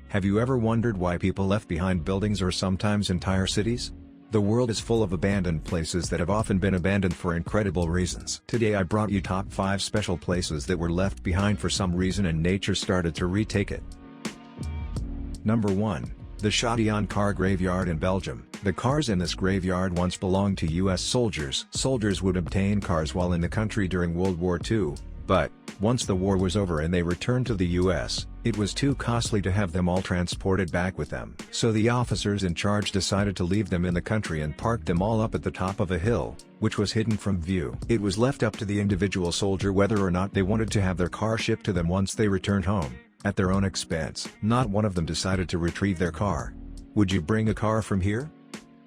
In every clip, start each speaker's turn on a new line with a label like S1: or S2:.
S1: Have you ever wondered why people left behind buildings or sometimes entire cities? The world is full of abandoned places that have often been abandoned for incredible reasons. Today I brought you top 5 special places that were left behind for some reason and nature started to retake it. Number 1. The Shoddy car graveyard in Belgium. The cars in this graveyard once belonged to US soldiers. Soldiers would obtain cars while in the country during World War II, but, once the war was over and they returned to the US, it was too costly to have them all transported back with them. So the officers in charge decided to leave them in the country and parked them all up at the top of a hill, which was hidden from view. It was left up to the individual soldier whether or not they wanted to have their car shipped to them once they returned home, at their own expense. Not one of them decided to retrieve their car. Would you bring a car from here?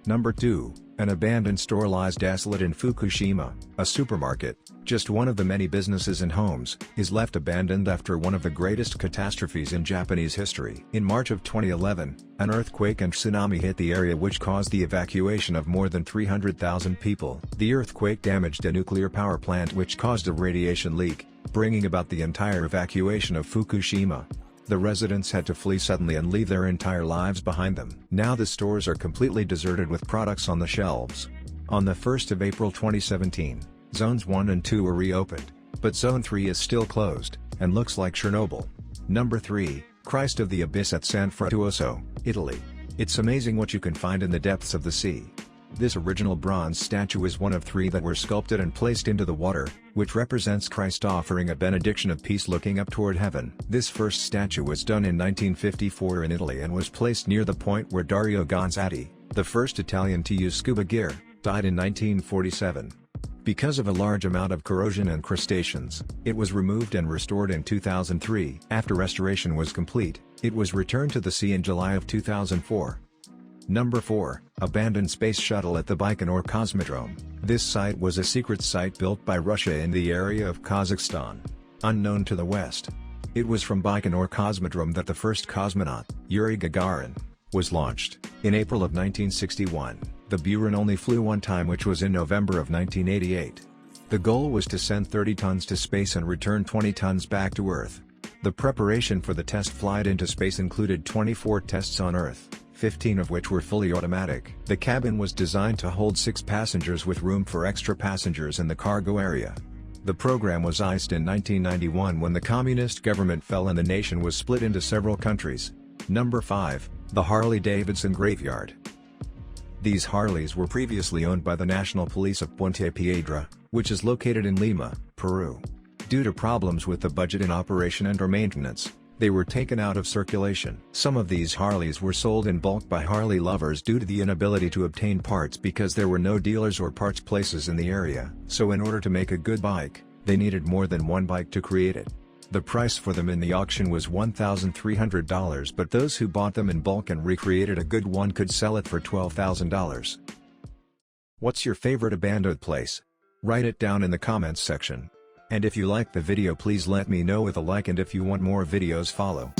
S1: Number 2. An abandoned store lies desolate in Fukushima. A supermarket, just one of the many businesses and homes, is left abandoned after one of the greatest catastrophes in Japanese history. In March of 2011, an earthquake and tsunami hit the area which caused the evacuation of more than 300,000 people. The earthquake damaged a nuclear power plant which caused a radiation leak, bringing about the entire evacuation of Fukushima. The residents had to flee suddenly and leave their entire lives behind them. Now the stores are completely deserted with products on the shelves. On the 1st of April 2017, Zones 1 and 2 were reopened, but Zone 3 is still closed, and looks like Chernobyl. Number 3, Christ of the Abyss at San Fruttuoso, Italy. It's amazing what you can find in the depths of the sea. This original bronze statue is one of 3 that were sculpted and placed into the water, which represents Christ offering a benediction of peace looking up toward heaven. This first statue was done in 1954 in Italy and was placed near the point where Dario Gonzatti, the first Italian to use scuba gear, died in 1947. Because of a large amount of corrosion and crustaceans, it was removed and restored in 2003. After restoration was complete, it was returned to the sea in July of 2004. Number 4, Abandoned Space Shuttle at the Baikonur Cosmodrome. This site was a secret site built by Russia in the area of Kazakhstan, unknown to the West. It was from Baikonur Cosmodrome that the first cosmonaut, Yuri Gagarin, was launched. In April of 1961, the Buran only flew one time, which was in November of 1988. The goal was to send 30 tons to space and return 20 tons back to Earth. The preparation for the test flight into space included 24 tests on Earth, 15 of which were fully automatic. The cabin was designed to hold 6 passengers with room for extra passengers in the cargo area. The program was iced in 1991 when the communist government fell and the nation was split into several countries. Number 5, the Harley Davidson Graveyard. These Harleys were previously owned by the National Police of Puente Piedra, which is located in Lima, Peru. Due to problems with the budget in operation and/or maintenance, they were taken out of circulation. Some of these Harleys were sold in bulk by Harley lovers due to the inability to obtain parts because there were no dealers or parts places in the area. So in order to make a good bike, they needed more than one bike to create it. The price for them in the auction was $1,300, but those who bought them in bulk and recreated a good one could sell it for $12,000. What's your favorite abandoned place? Write it down in the comments section. And if you like the video, please let me know with a like, and if you want more videos, follow.